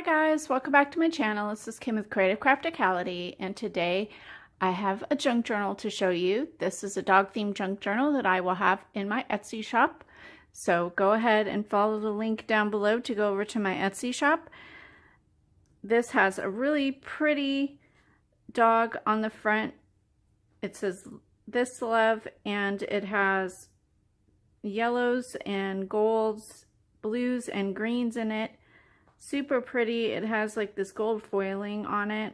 Hi guys, welcome back to my channel. This is Kim with Crafticality, and today I have a junk journal to show you. This is a dog themed junk journal that I will have in my Etsy shop. So go ahead and follow the link down below to go over to my Etsy shop. This has a really pretty dog on the front. It says "This Love," and it has yellows and golds, blues and greens in it. Super pretty. It has like this gold foiling on it,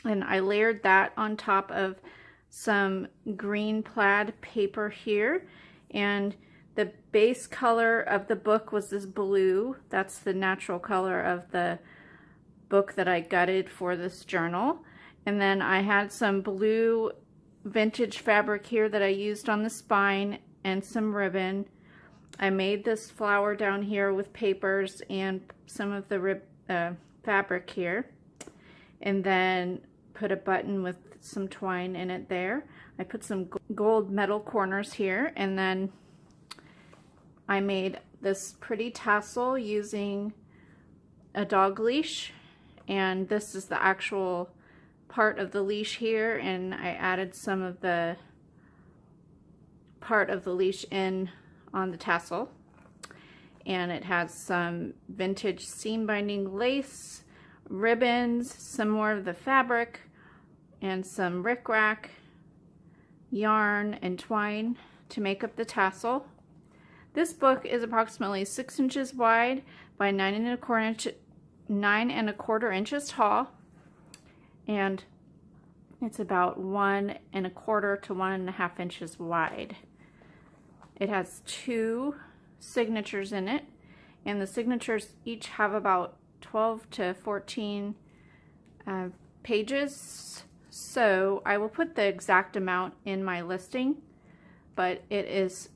and I layered that on top of some green plaid paper here, and the base color of the book was this blue. That's the natural color of the book that I gutted for this journal. And then I had some blue vintage fabric here that I used on the spine and some ribbon. I made this flower down here with papers and some of the fabric here, and then put a button with some twine in it there. I put some gold metal corners here, and then I made this pretty tassel using a dog leash, and this is the actual part of the leash here, and I added some of the part of the leash in on the tassel. And it has some vintage seam binding lace, ribbons, some more of the fabric, and some rickrack, yarn, and twine to make up the tassel. This book is approximately 6 inches wide by 9 and a quarter inches tall, and it's about 1 1/4 to 1.5 inches wide. It has 2 signatures in it, and the signatures each have about 12 to 14 pages. So I will put the exact amount in my listing, but it is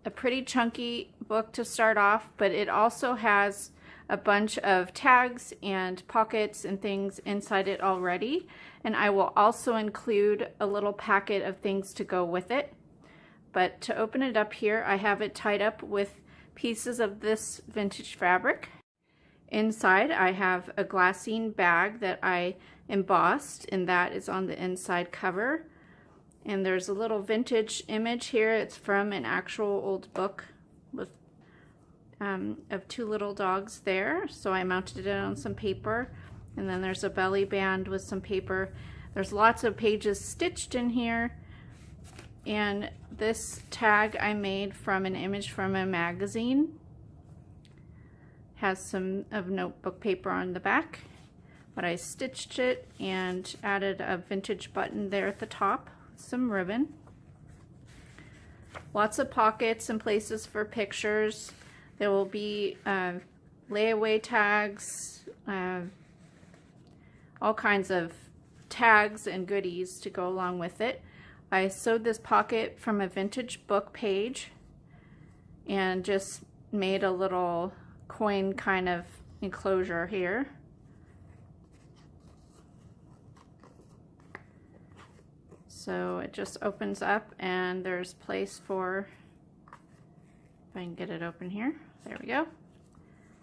a pretty chunky book to start off, but it also has a bunch of tags and pockets and things inside it already, and I will also include a little packet of things to go with it. But to open it up here, I have it tied up with pieces of this vintage fabric. Inside, I have a glassine bag that I embossed, and that is on the inside cover. And there's a little vintage image here. It's from an actual old book with of 2 little dogs there. So I mounted it on some paper. And then there's a belly band with some paper. There's lots of pages stitched in here. And this tag I made from an image from a magazine. Has some of notebook paper on the back, but I stitched it and added a vintage button there at the top, some ribbon. Lots of pockets and places for pictures. There will be layaway tags, all kinds of tags and goodies to go along with it. I sewed this pocket from a vintage book page and just made a little coin kind of enclosure here. So it just opens up, and there's place for, if I can get it open here, there we go.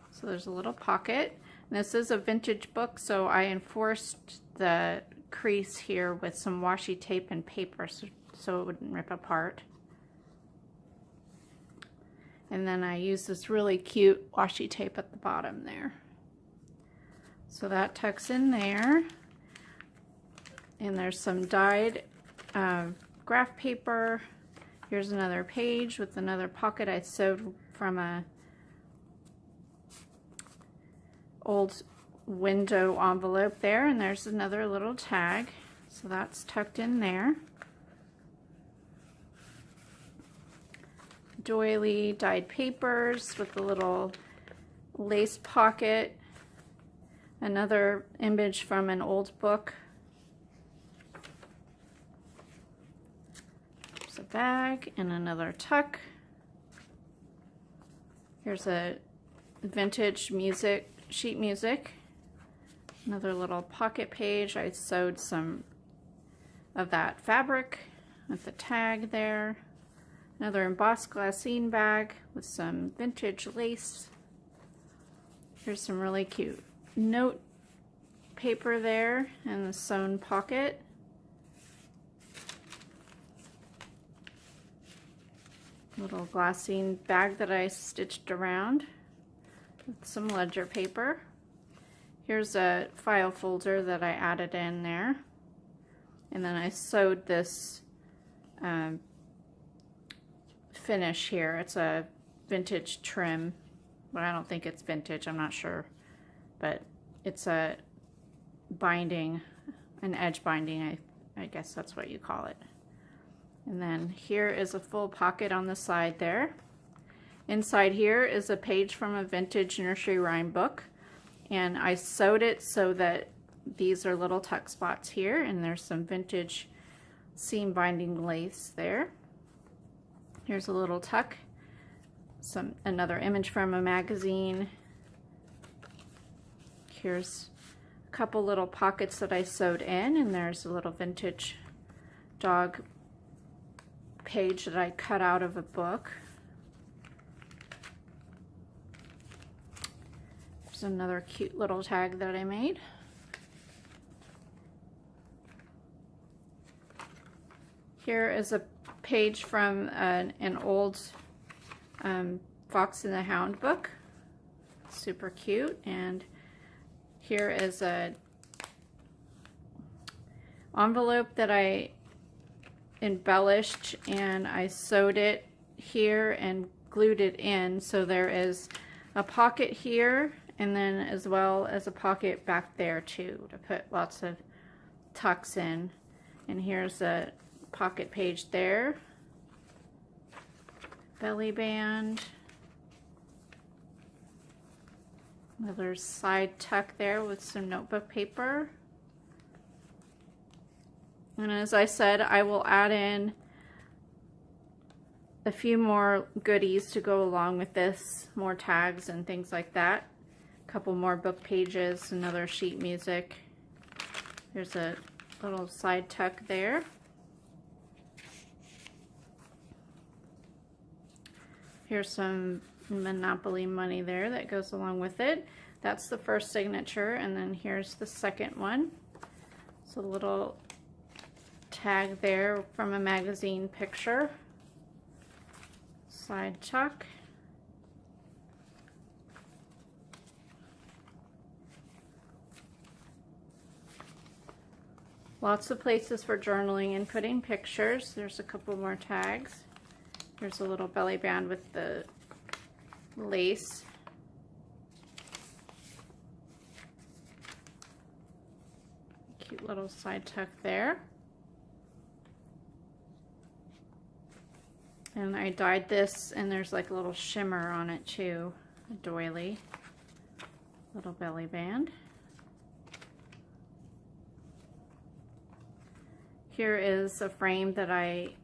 So there's a little pocket. And this is a vintage book, so I enforced the crease here with some washi tape and paper so it wouldn't rip apart. And then I use this really cute washi tape at the bottom there. So that tucks in there. And there's some dyed graph paper. Here's another page with another pocket I sewed from a old window envelope there, and there's another little tag, so that's tucked in there. Doily dyed papers with a little lace pocket, another image from an old book. There's a bag and another tuck. Here's a vintage sheet music. Another little pocket page. I sewed some of that fabric with the tag there. Another embossed glassine bag with some vintage lace. Here's some really cute note paper there and the sewn pocket. Little glassine bag that I stitched around with some ledger paper. Here's a file folder that I added in there. And then I sewed this finish here. It's a vintage trim, but I don't think it's vintage, I'm not sure. But it's a binding, an edge binding, I guess that's what you call it. And then here is a full pocket on the side there. Inside here is a page from a vintage nursery rhyme book. And I sewed it so that these are little tuck spots here, and there's some vintage seam binding lace there. Here's a little tuck. Another image from a magazine. Here's a couple little pockets that I sewed in, and there's a little vintage dog page that I cut out of a book. There's another cute little tag that I made. Here is a page from an old Fox and the Hound book. Super cute. And here is a envelope that I embellished, and I sewed it here and glued it in, so there is a pocket here and then as well as a pocket back there too to put lots of tucks in. And here's a pocket page there, belly band, another side tuck there with some notebook paper. And as I said, I will add in a few more goodies to go along with this, more tags and things like that. A couple more book pages, another sheet music. There's a little side tuck there. Here's some Monopoly money there that goes along with it. That's the first signature, and then here's the second one. So a little tag there from a magazine picture. Side tuck. Lots of places for journaling and putting pictures. There's a couple more tags. There's a little belly band with the lace. Cute little side tuck there. And I dyed this, and there's like a little shimmer on it too, a doily, little belly band. Here is a frame that I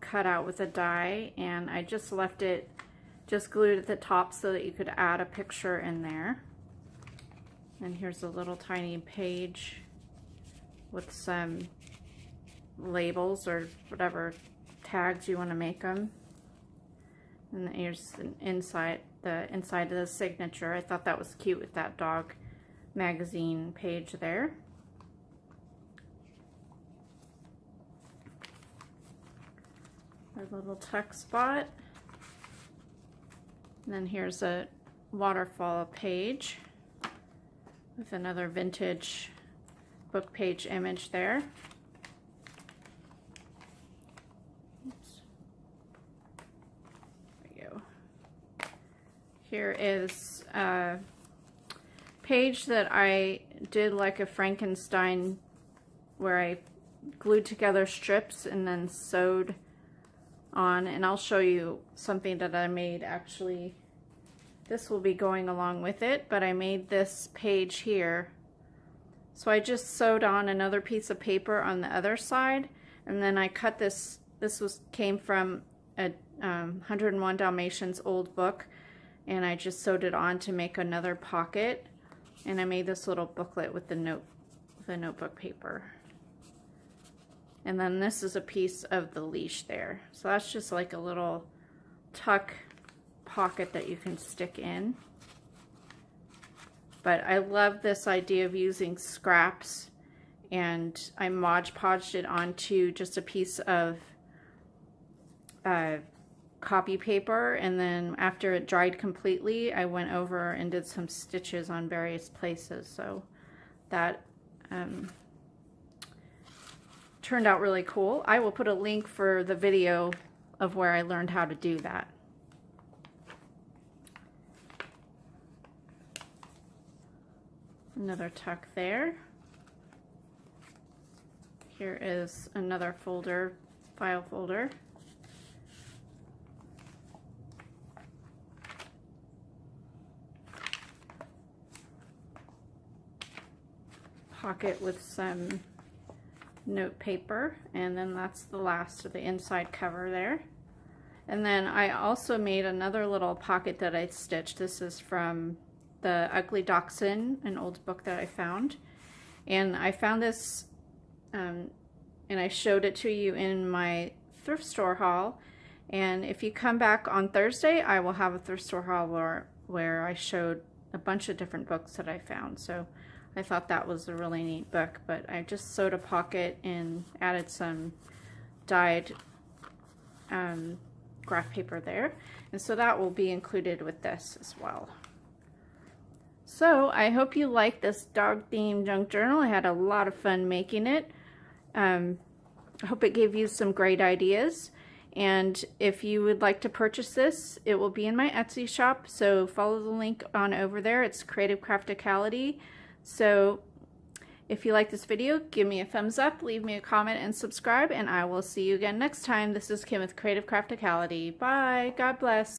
cut out with a die, and I just left it, just glued at the top so that you could add a picture in there. And here's a little tiny page with some labels or whatever tags you want to make them. And here's the inside of the signature. I thought that was cute with that dog magazine page there. A little tuck spot. And then here's a waterfall page with another vintage book page image there. Here is a page that I did like a Frankenstein, where I glued together strips and then sewed on, and I'll show you something that I made actually. This will be going along with it, but I made this page here. So I just sewed on another piece of paper on the other side, and then I cut this. This came from a 101 Dalmatians old book, and I just sewed it on to make another pocket, and I made this little booklet with the notebook paper. And then this is a piece of the leash there. So that's just like a little tuck pocket that you can stick in. But I love this idea of using scraps, and I Mod Podged it onto just a piece of copy paper, and then after it dried completely, I went over and did some stitches on various places. So that turned out really cool. I will put a link for the video of where I learned how to do that. Another tuck there. Here is another folder, file folder. Pocket with some note paper, and then that's the last of the inside cover there. And then I also made another little pocket that I stitched. This is from the Ugly Dachshund, an old book that I found. And I found this and I showed it to you in my thrift store haul. And if you come back on Thursday, I will have a thrift store haul where I showed a bunch of different books that I found. So I thought that was a really neat book, but I just sewed a pocket and added some dyed graph paper there. And so that will be included with this as well. So I hope you like this dog themed junk journal. I had a lot of fun making it. I hope it gave you some great ideas. And if you would like to purchase this, it will be in my Etsy shop. So follow the link on over there. It's Creative Crafticality. So if you like this video, give me a thumbs up, leave me a comment, and subscribe. And I will see you again next time. This is Kim with Creative Crafticality. Bye. God bless.